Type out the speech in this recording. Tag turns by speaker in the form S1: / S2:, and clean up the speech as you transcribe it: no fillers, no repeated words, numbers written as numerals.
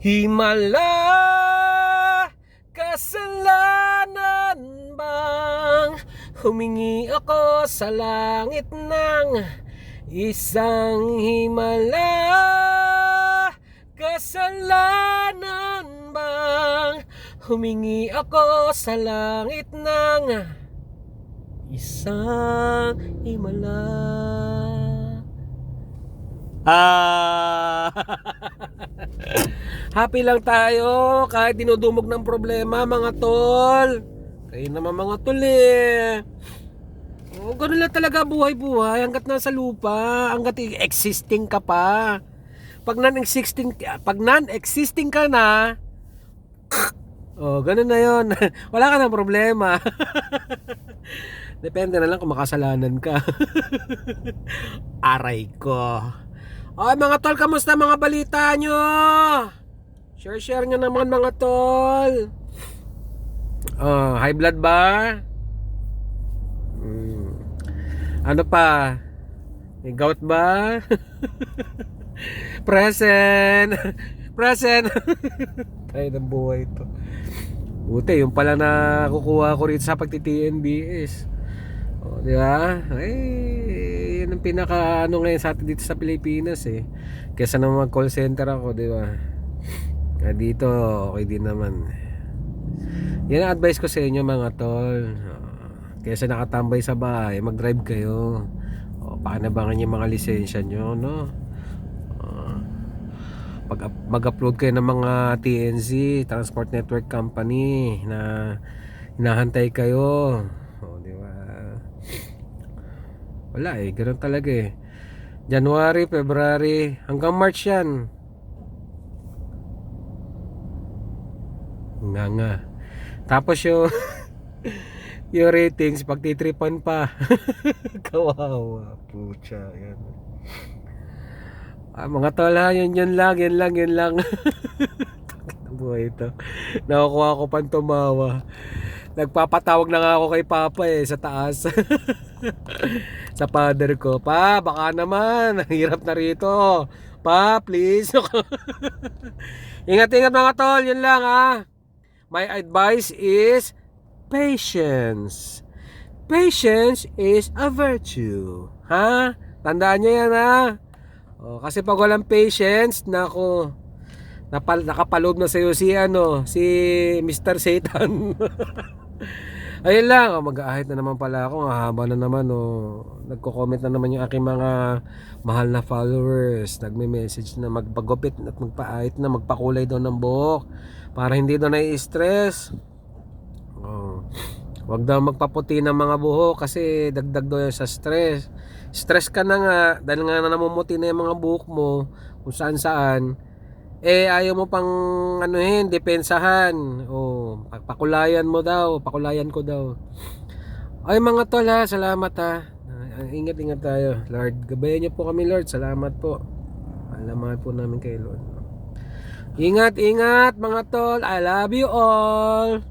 S1: Himala, kasalanan bang humingi ako sa langit ng isang himala? Kasalanan bang humingi ako sa langit ng isang himala? Happy lang tayo kahit dinudumog ng problema, mga tol. Kayo naman, mga tol, eh. Oh, ganun lang talaga buhay-buhay hanggat nasa lupa, hanggat existing ka pa. Pag non-existing ka na, oh, ganun na yon. Wala ka ng problema. Depende na lang kung makasalanan ka. Aray ko. Okay, mga tol, kamusta mga balita nyo? Share nyo naman, mga tol. High blood ba? Ano pa? May gout ba? Present. Present. Ay, ng buhay to. Buti, yung pala na kukuha ko rito sa pagti-TNBS. Di ba? Ay, yun ang pinaka ano ngayon sa atin dito sa Pilipinas, eh. Kesa naman mag call center ako, di ba? Dito, okay din naman. Yan ang advice ko sa inyo, mga tol. Kesa nakatambay sa bahay, mag-drive kayo. Paanabangan yung mga lisensya nyo, no? Mag-upload kayo ng mga TNC, Transport Network Company, na hinahantay kayo. Di ba? Wala eh, ganoon talaga eh. January, February, hanggang March yan. Nga. Tapos yung yung ratings pagtitripan pa. Kawawa, pucha yan. Mga tol, ha, yun lang. Buhay ito. Nakukuha ko pang tumawa. Nagpapatawag na nga ako kay Papa eh, sa taas. Sa father ko. Pa, baka naman, hirap na rito. Pa, please. Ingat mga tol, yun lang, ha. My advice is patience. Patience is a virtue. Ha? Tandaan nyo yan, ha. Kasi pag walang patience, nako, nakapaloob na sa'yo si Mr. Satan. Ayun lang, mag-aahit na naman pala ako. Haba na naman, nagko-comment na naman yung aking mga mahal na followers. Nagme-message na magpagupit at magpaahit na, magpakulay daw ng buhok para hindi daw nai-stress. Wag daw magpaputi ng mga buhok kasi dagdag daw yan sa stress. Stress ka na nga dahil nga namumuti na yung mga buhok mo kung saan. Ayaw mo pang depensahan. Pakulayan mo daw, pakulayan ko daw. Ay, mga tol, ha, salamat, ha. Ingat tayo, Lord. Gabayan niyo po kami, Lord. Salamat po. Alaman po namin kay Lord. Ingat mga tol. I love you all.